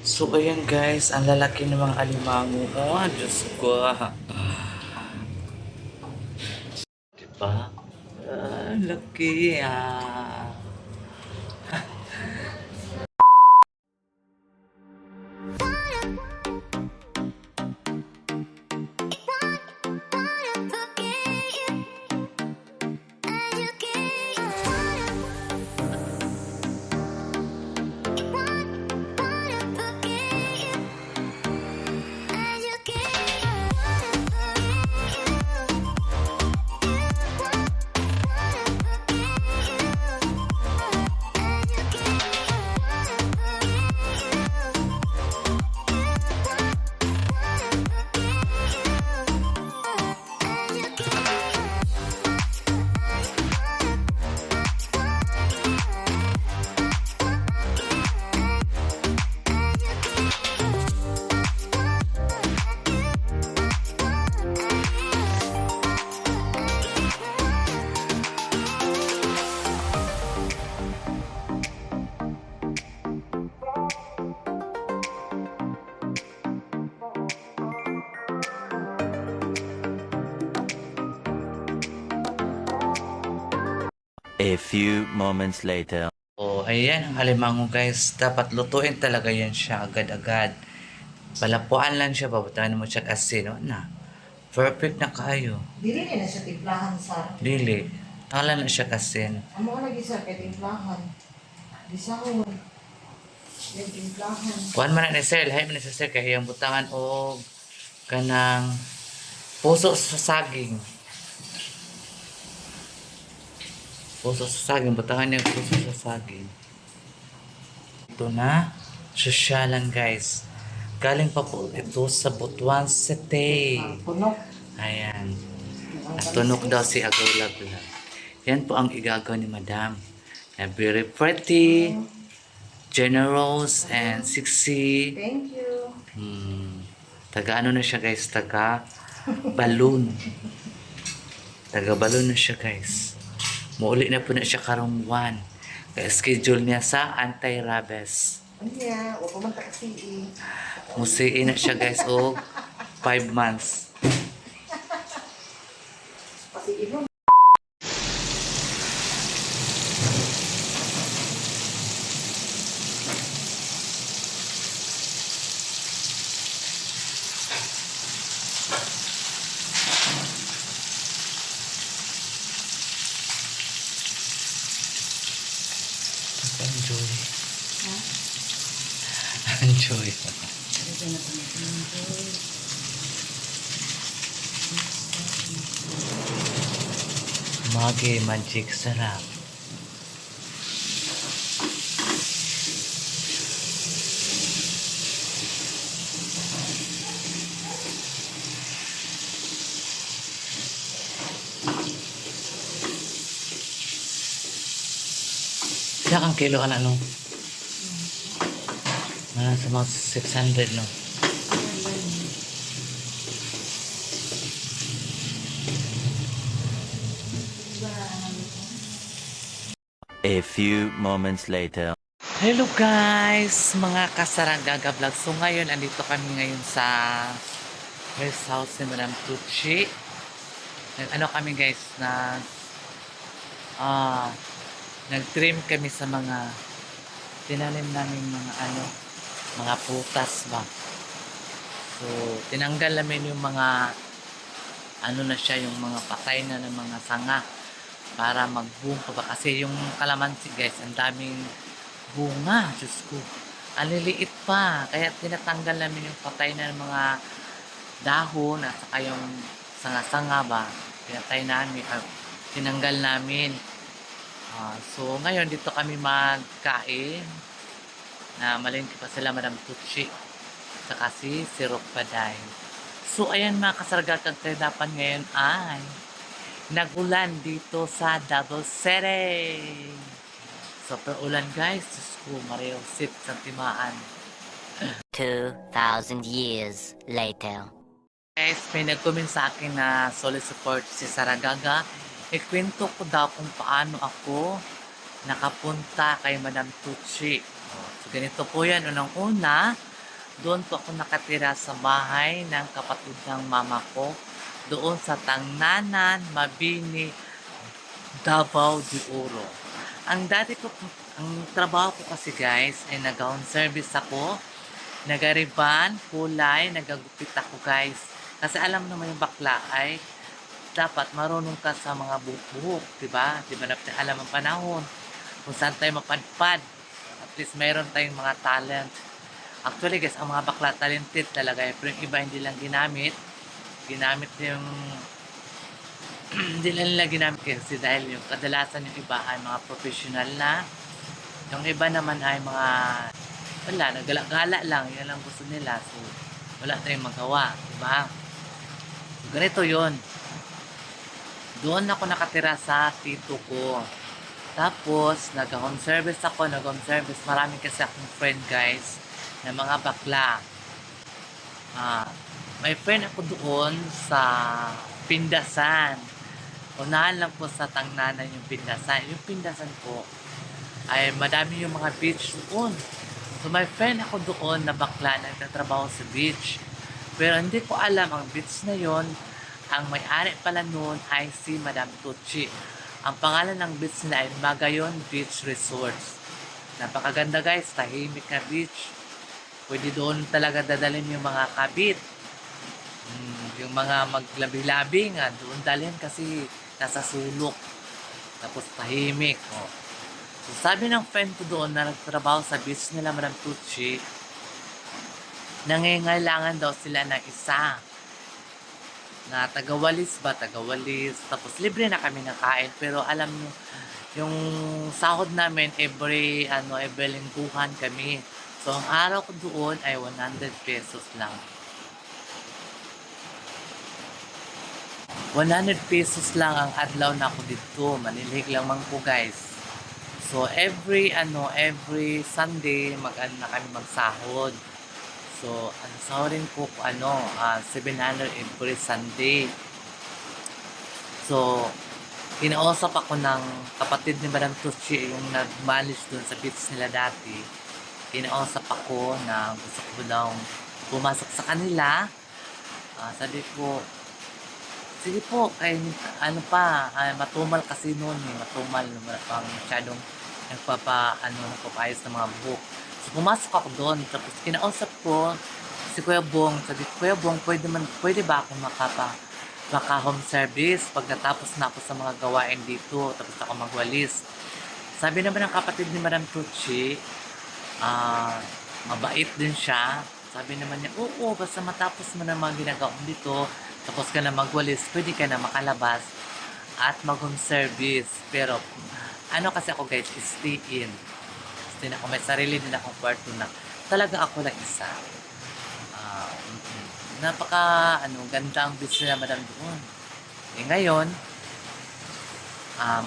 So ayan guys, ang lalaki ng mga alimango. Oh, Diyos ko. Diba? Laki ah. A few moments later. Oh, ayan ang alimango guys. Dapat lutuin talaga yan siya agad-agad. Palapuan lang siya, babutangan mo siya kasi, no? Na. Perfect na kayo. Dili na sa timplahan sa. Dili. Hala na siya kasi. Amo ka lagi sa timplahan. Bisahon. Yung timplahan. Kuhan man na ni Sir, lahat man ni Sir, kaya yung butangan o kanang puso sa saging. Puso sa saging, butangan niya puso sa saging. Ito na, sosyalan guys. Galing pa po ito sa Butuan City. Punok. Ayan. Natunog daw si Agulaglag. Yan po ang igagaw ni Madam. Very pretty, generous, and sexy. Thank you. Taga ano na siya guys? Taga balloon. Taga balloon na siya guys. Muuli na po na siya karong 1. Kaya schedule niya sa anti-rabies. Ano niya? O pumunta kasi Musiin na siya guys o 5 months. Kasi ino. Enjoy. Enjoy. Magi magic sarap. Kaya kang kilo ka na no? Sa mga 600 no? A few moments later. Hello guys! Mga kasaranggaga vlog. So ngayon, andito kami ngayon sa rest house ni Madam Tucci. Ano kami guys, nag-trim kami sa mga tinanim namin mga putas ba. So, tinanggal namin yung mga na siya, yung mga patay na ng mga sanga para mag-boom pa ba. Kasi yung kalamansi guys, ang daming bunga. Diyos ko, ang liliit pa. Kaya tinatanggal namin yung patay na ng mga dahon at saka yung sanga-sanga ba. Pinatay namin, tinanggal namin. So, ngayon dito kami magkain na malingki pa sila Madam Tucci saka si Sirok Paday. So, ayan mga kasargat, ang tinapan ngayon ay nagulan dito sa Davao City. Super ulan guys. Diyos ko, Mario Sip sa timaan. 2,000 years later. Guys, may nag-comment sa akin na solid support si Saragaga. Ikwento ko daw kung paano ako nakapunta kay Madam Tucci. So, ganito po yan. Unang-una, doon po ako nakatira sa bahay ng kapatid ng mama ko. Doon sa Tangnanan, Mabini, Davao de Oro. Ang dati ko, ang trabaho ko kasi guys, ay nag-home service ako. Nagariban, kulay, nagagupit ako guys. Kasi alam naman yung bakla ay dapat marunong ka sa mga buhok-buhok, diba? Diba natin alam ang panahon kung saan tayo mapadpad. At least mayroon tayong mga talent. Actually guys, ang mga bakla talented talaga. Pero yung iba hindi lang ginamit. Ginamit yung hindi lang nila ginamit kasi dahil yung kadalasan yung iba ay mga professional na. Yung iba naman ay mga wala, nagala-gala lang. Yan lang gusto nila. So, wala tayong magawa. Diba? So, ganito yun. Doon ako nakatira sa tito ko. Tapos, nag-home service ako. Nag-home service. Marami kasi akong friend, guys, na mga bakla. May friend ako doon sa Pindasan. Unahan lang po sa Tangnanan yung Pindasan. Yung Pindasan po, ay madami yung mga beach doon. So, may friend ako doon na bakla na nagtatrabaho sa beach. Pero hindi ko alam ang beach na yon. Ang may-ari pala noon ay si Madam Tucci. Ang pangalan ng beach nila ay Magayon Beach Resorts. Napakaganda guys, tahimik na beach. Pwede doon talaga dadalhin yung mga kabit. Yung mga maglabi-labi nga, doon dalhin kasi nasa sulok. Tapos tahimik. Oh. So, sabi ng friend ko doon na nagtrabaho sa beach nila Madam Tucci, nangangailangan daw sila ng isa na tagawalis. Tapos libre na kami ng kain. Pero alam nyo, yung sahod namin every lingguhan kami. So, ang araw ko doon ay 100 pesos lang. 100 pesos lang ang adlaw na ako dito. Manilig lang man po guys. So, every Sunday, na kami magsahod. So, ang sahurin ko 700 every Sunday. So, kinausap ako ng kapatid ni Madam Tucci, yung nagmalis doon sa beach nila dati. Kinausap ako na gusto ko daw pumasok sa kanila. Sabi ko, sige po, matumal kasi noon matumal, pang masyadong nagpapayos ng mga buhok. So, pumasok ako doon, tapos kinausap ko si Kuya Bong. Sabi ko, Kuya Bong, pwede ba ako maka-home service pagkatapos na ako sa mga gawain dito, tapos ako magwalis? Sabi naman ng kapatid ni Madam Tucci, mabait din siya. Sabi naman niya, oo, basta matapos mo na mga ginagawa mo dito, tapos ka na magwalis, pwede ka na makalabas at mag-home service. Pero, kasi ako guys, stay in. Ako, may sarili din akong kwarto na talaga ako lang isa. Ganda ang beach nila Madam doon. Ngayon,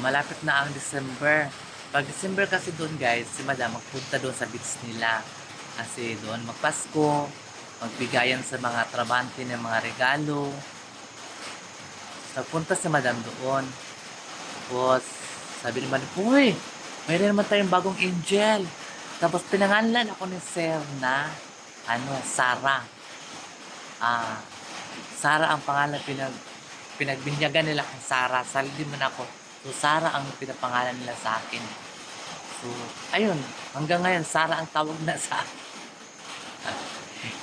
malapit na ang December. Pag December kasi doon guys, si Madam magpunta doon sa beach nila. Kasi doon magpasko, magbigayan sa mga trabante ng mga regalo. Nagpunta si Madam doon. Tapos, sabi naman, uy, mayroon naman tayong bagong angel. Tapos pinangalan ako ni Sir na Sarah. Sarah ang pangalan, pinagbinyagan nila kung Sarah. Saldi man ako. So, Sarah ang pinapangalan nila sa akin. So, ayun. Hanggang ngayon, Sarah ang tawag na sa akin.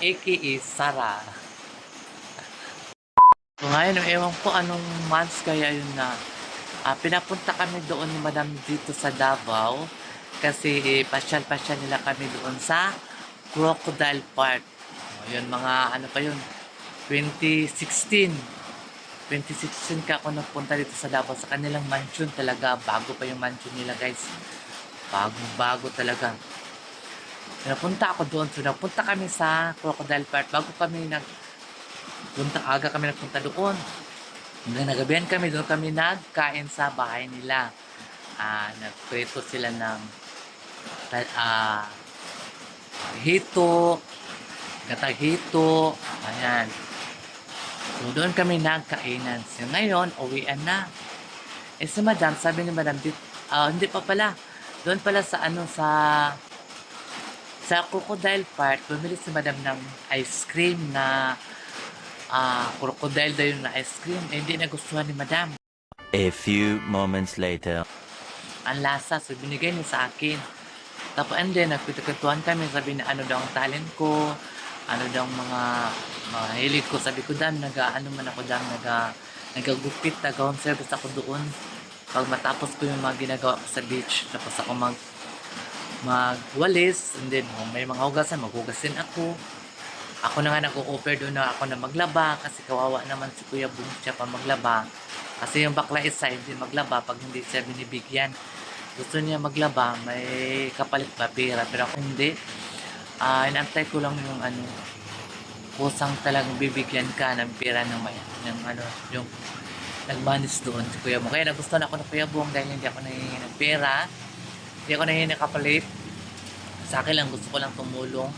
AKA Sarah. So, ngayon, ewan ko anong months kaya yun na pinapunta kami doon ni Madam dito sa Davao kasi pasyal-pasyal nila kami doon sa Crocodile Park. Yun, mga 2016 ka ako nagpunta dito sa Davao sa kanilang mansion talaga. Bago pa yung mansion nila guys. Bago talaga. Napunta ako doon. So, napunta kami sa Crocodile Park. Aga kami nagpunta doon. Hanggang nagabihan kami, doon kami nagkain sa bahay nila. Nagprito sila ng gatang hito. Ayan. So, doon kami nagkainan. So, ngayon, uwian na. Si Madam, sabi ni Madam, hindi pa pala. Doon pala sa ano sa Crocodile Park, bumili si Madam ng ice cream na crocodile daw yung na ice cream. Eh, hindi nagustuhan ni Madam. A few moments later. Ang lasa, so binigay niya sa akin. Tapos and then, nagpitutuan kami, sabi na ano daw ang talent ko, ano daw ang mga hilig ko. Sabi ko, dam, ano man ako, dam, nagagupit, nag-home service ako doon. Pag matapos ko yung mga ginagawa ko sa beach, tapos ako magwalis, and then may mga hugasan, maghugasin ako. Ako na nga nag-o-offer doon na ako na maglaba, kasi kawawa naman si Kuya Bung siya pa maglaba. Kasi yung bakla isa, hindi maglaba pag hindi siya binibigyan. Gusto niya maglaba, may kapalit pa pera, pero ako hindi. Inantay ko lang yung ano, kusang talagang bibigyan ka ng pera ng yung nagmanis doon si Kuya Bong. Kaya nagustuhan ako ng Kuya Bong dahil hindi ako nahihingi ng pera, hindi ako nahihingi ng kapalit. Sa akin lang, gusto ko lang tumulong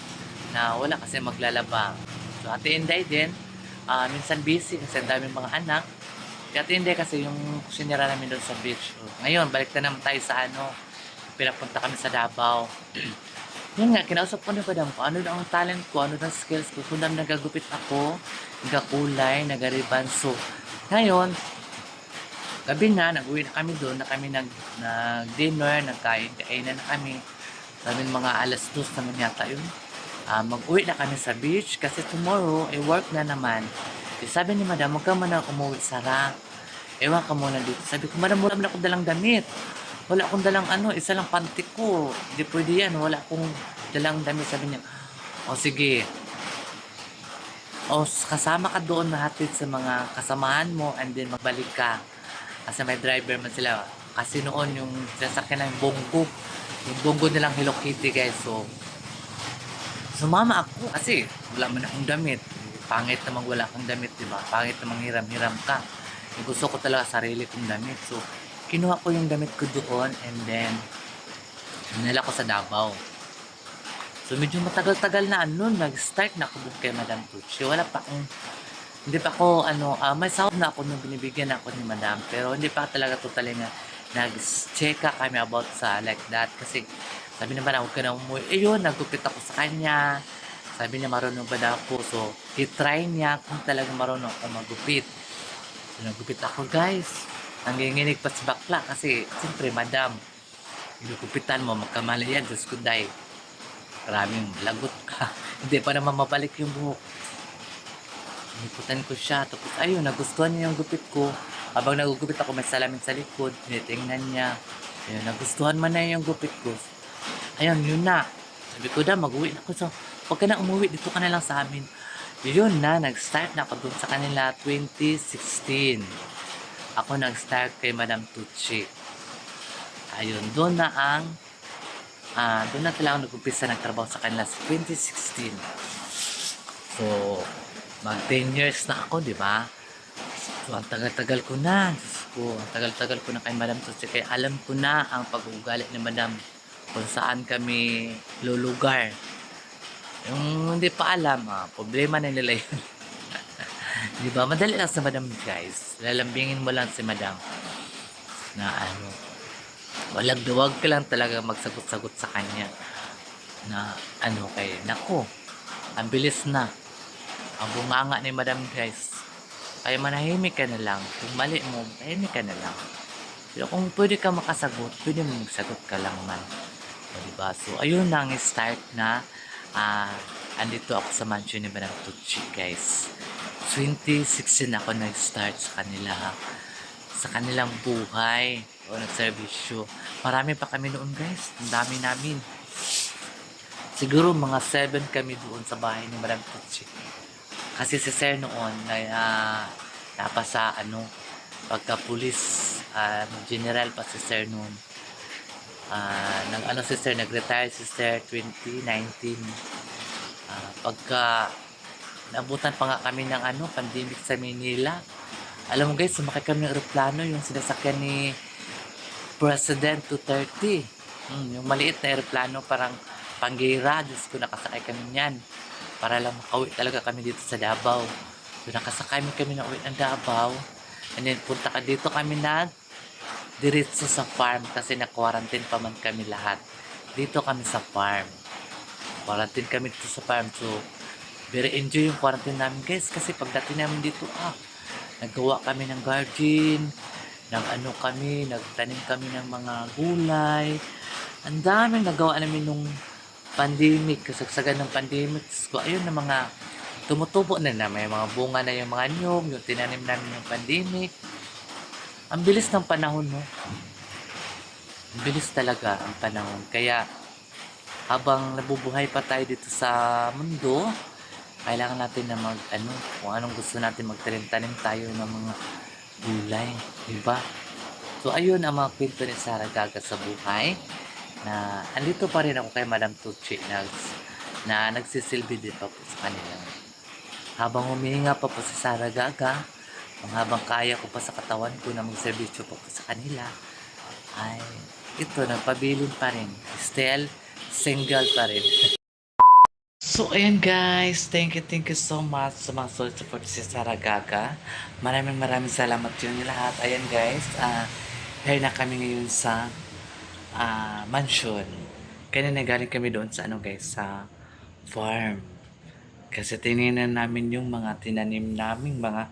na wala kasi maglalaba. So, Ate Inday din, minsan busy kasi ang daming mga anak. Kaya Ate Inday kasi yung sinira namin doon sa beach. So, ngayon, balik na naman tayo sa pinapunta kami sa Davao. Yun nga, kinausap ko na ba kung ano daw ang talent ko, ano daw ang skills ko, kung daw nagagupit ako, nagakulay, nagariban. So, ngayon, gabi na, nag-uwi na kami doon, na kami nag-dinner, kainan na kami. Sabi mga alas 2 naman yata yun. Mag-uwi na kami sa beach kasi tomorrow, work na naman. Sabi ni Madam, huwag ka muna umuwi Sara. Ewan ka muna dito. Sabi ko, Madam, wala akong dalang damit. Wala akong dalang isa lang panty ko. Hindi pwede yan. Wala akong dalang damit. Sabi niya, o sige. O kasama ka doon mahatid sa mga kasamahan mo and then magbalik ka. Kasi may driver man sila. Kasi noon yung sasakyan ng Bongo. Yung Bongo nilang Hello Kitty guys. So, sumama ako kasi wala man akong damit. Pangit namang wala kang damit, diba? Pangit namang hiram-hiram ka. Yung gusto ko talaga sarili kong damit. So, kinuha ko yung damit ko doon and then dinala ko sa Davao. So, medyo matagal-tagal na nag-start na ako doon kay Madam Tucci. Wala pa akong, hindi pa ako, may sahod na ako nung binibigyan ako ni Madam. Pero hindi pa talaga totally nga nag-check kami about sa like that. Kasi sabi naman, huwag ka na umuwi. Yun, nagupit ako sa kanya. Sabi niya, marunong ba na ako? So, i-try niya kung talagang marunong ako magupit. So, nagupit ako, guys. Nanginginig pa si bakla kasi, siyempre, Madam, inukupitan mo, magkamali yan, Diyos ko, day. Maraming lagot ka. Hindi pa naman mabalik yung buhok. Iniputan ko siya. Tapos, ayun, nagustuhan niya yung gupit ko. Habang nagugupit ako, may salamin sa likod. Tinitingnan niya. Ayun, nagustuhan man na yung gupit ko. Ayun, yun na. Sabi ko na, mag-uwi na ako. So, huwag ka na umuwi, dito ka na lang sa amin. Yun na, nag-start na ako dun sa kanila 2016. Ako nag-start kay Madam Tucci. Ayun, doon na talaga ako nag-umpisa nagtrabaho sa kanila sa 2016. So, mag 10 years na ako, di ba? So, ang tagal-tagal ko na. Diyos ko, ang tagal-tagal ko na kay Madam Tucci. Kaya alam ko na ang pag-uugali ni Madam kung saan kami lulugar. Yung hindi pa alam, problema na nila yun. Di ba? Madali lang sa Madam, guys. Lalambingin mo lang si Madam na walang duwag ka lang talaga magsagot-sagot sa kanya na nako, ang bilis na. Ang bunganga ni Madam, guys. Kaya manahimik ka na lang. Kung mali mo, manahimik ka na lang. Pero kung pwede ka makasagot, pwede mo magsagot ka lang man. Diba? So, ayun na ang start na andito ako sa mansion ni Madam Tucci, guys. 2016 ako nag-start sa kanila, sa kanilang buhay o nagservisyo. Marami pa kami noon, guys. Ang dami namin. Siguro mga 7 kami doon sa bahay ni Madam Tucci. Kasi si Sir noon napasa pagka police general pa si Sir noon. Si Sir, nag-retire si Sir 2019. Pagka nabutan pa nga kami ng pandemic sa Manila. Alam mo guys, sumakay kami ng aeroplano, yung sinasakyan ni President Duterte. Yung maliit na aeroplano, parang panggira. Diyos ko, nakasakay kami niyan. Para lang makauwi talaga kami dito sa Davao. So nakasakay kami ng uwi ng Davao. And then punta ka dito kami diretso sa farm kasi na-quarantine pa man kami lahat. Dito kami sa farm. Quarantine kami dito sa farm. So, very enjoy yung quarantine namin guys kasi pagdating namin dito, naggawa kami ng garden, nagtanim kami ng mga gulay. Ang daming nagawa namin nung pandemic, kasagsagan ng pandemic. So, ayun na mga tumutubo na may mga bunga na yung mga nyog, yung tinanim namin yung pandemic. Ang bilis ng panahon, no? Ang bilis talaga ang panahon. Kaya, habang nabubuhay pa tayo dito sa mundo, kailangan natin na kung anong gusto natin magtanim-tanim tayo ng mga gulay, di ba? So, ayun ang mga kwento ni Sarah Gaga sa buhay na andito pa rin ako kay Madam Tucci na nagsisilbi din pa po sa kanila. Habang humihinga pa po si Sarah Gaga, habang kaya ko pa sa katawan ko na magserbisyo pa po sa kanila, ay ito, nagpabilin pa rin. Still, single pa rin. So, ayan guys. Thank you so much sa mga solid support si Sarah Gaga. Maraming salamat yun lahat. Ayan guys. Here na kami ngayon sa mansion. Kaya galing kami doon sa sa farm. Kasi tinignan namin yung mga tinanim naming mga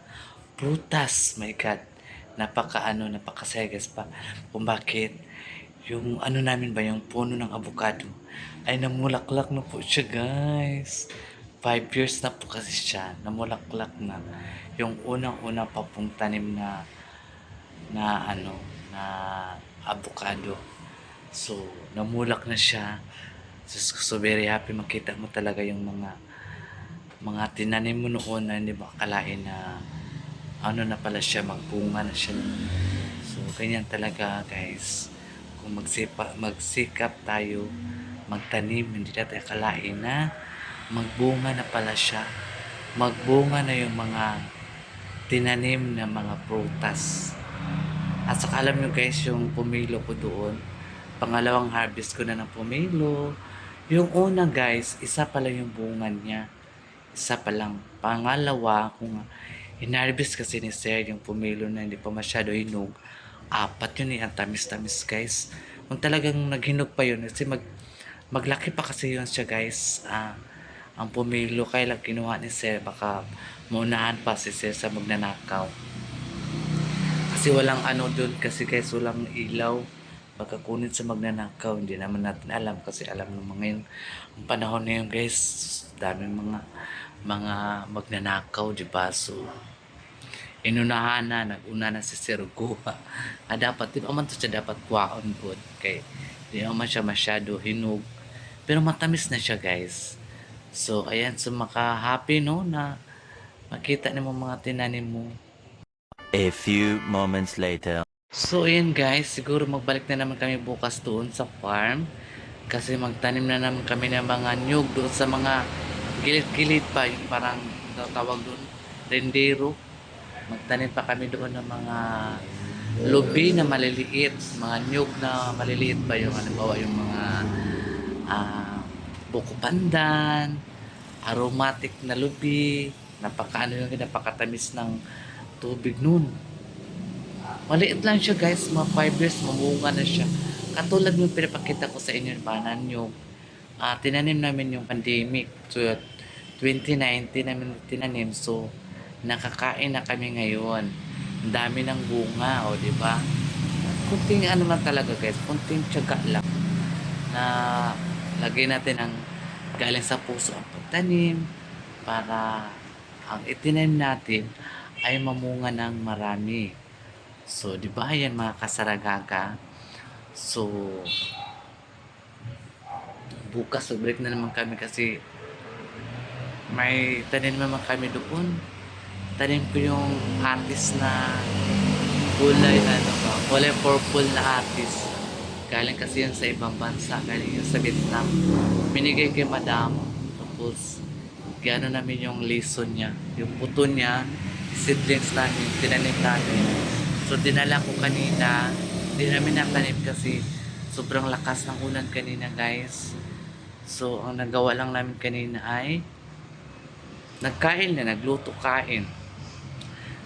prutas. My God. Napakasaya guys pa. Kung bakit yung namin ba, yung puno ng avocado ay namulaklak na po siya guys. 5 years na po kasi siya, namulaklak na. Yung unang-una pa pong tanim na avocado. So, namulak na siya. So very happy makita mo talaga yung mga tinanim mo noon na hindi mo akalain na na pala siya, magbunga na siya. So, ganyan talaga guys. Kung magsikap tayo magtanim, hindi natin akalain na magbunga na pala siya. Magbunga na yung mga tinanim na mga prutas. At saka alam nyo guys, yung pomelo ko doon, pangalawang harvest ko na ng pomelo. Yung una guys, isa pala yung bunga niya. Isa pa lang. Pangalawa, kung hinarvest kasi ni Sir yung pomelo na hindi pa masyado hinog, 4 yun ang tamis-tamis guys. Kung talagang naghinog pa yun, kasi maglaki pa kasi yun siya guys. Ang pomelo, kaya lang kinuha ni Sir, baka maunahan pa si Sir sa magnanakaw. Kasi walang doon kasi guys, walang ilaw. Baka kunin sa magnanakaw, hindi naman natin alam kasi alam ng mga yun. Ang panahon na yun guys, dami mga magnanakaw, diba? So, inunahan naguna na si Sir Guha. Dapat, di ba man to siya dapat kuwaon good. Kay, di naman siya masyado hinog. Pero matamis na siya guys. So, ayan, so maka-happy no na makita ni mo mga tinanim mo. A few moments later. So, ayan guys, siguro magbalik na naman kami bukas doon sa farm. Kasi magtanim na naman kami ng mga nyug doon sa mga gilid-gilid pa. Yung parang tawag doon, rendero. Magtanim pa kami doon ng mga lubi na maliliit, mga nyug na maliliit pa yung halimbawa yung mga buko pandan, aromatic na lubi, napakatamis ng tubig nun. Maliit lang siya guys, mga 5 years, mamunga na siya. Katulad yung pinapakita ko sa inyo, banan yung tinanim namin yung pandemic. So, 2019 namin tinanim. So, nakakain na kami ngayon. Ang dami ng bunga, o di ba? Kunting lang talaga guys, kunting tiyaga lang na lagay natin ang galing sa puso ang pagtanim para ang itinanim natin ay mamunga ng marami. So, di ba yan mga kasaragaga? So, bukas break na naman kami kasi may tanim naman kami doon. Tanim ko yung atis na kulay kulay purple na atis. Galing kasi yun sa ibang bansa, galing yun sa Vietnam. Binigay kay Madam. Tapos gano namin yung lison niya, yung puto niya, seedlings namin, tinanim namin. So dinala ko kanina, hindi namin natanim kasi sobrang lakas ng ulan kanina guys. So ang nagawa lang namin kanina ay nagluto kain.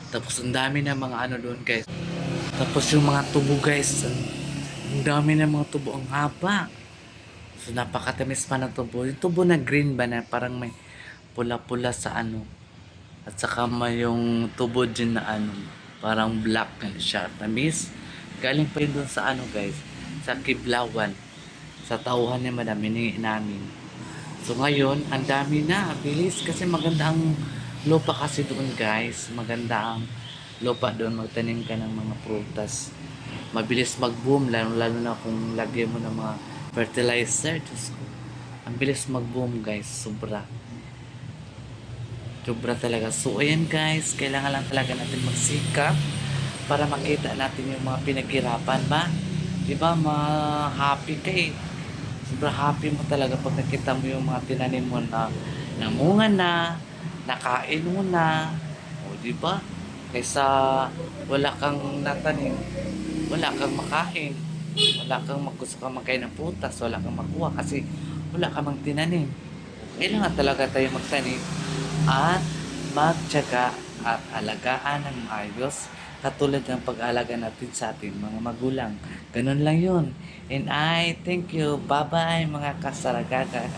Tapos ang dami na mga doon guys. Tapos yung mga tubo guys, ang dami ng mga tubo, ang haba. So napakatamis pa ng tubo. Yung tubo na green ba na parang may pula-pula sa ano. At saka may yung tubo din na ano, parang black na siya. Tamis. Galing pa yun dun sa ano guys, sa Kiblawan. Sa tauhan ni Madam, hiningi namin. So ngayon, ang dami na. Bilis kasi maganda ang lupa kasi doon guys. Maganda ang lupa doon. Magtanim ka ng mga prutas. Mabilis mag-boom. Lalo na kung lagyan mo ng mga fertilizer. Diyos ko. Ang bilis mag-boom guys. Sobra. Sobra talaga. So ayan guys. Kailangan lang talaga natin magsikap para makita natin yung mga pinaghirapan ba? Diba? Ma-happy ka eh. Sobrang happy mo talaga pag nakita mo yung mga tinanim mo na namunga na, nakain mo na, o di ba? Kaysa wala kang natanim, wala kang makain, wala kang gusto kang makain ng putas, wala kang makuha kasi wala kang mang tinanim. Kailangan talaga tayo magtanim at magtiyaga at alagaan ng maayos katulad ng pag-alaga natin sa ating mga magulang. Ganun lang yun. And I thank you. Bye-bye mga kasaragaga.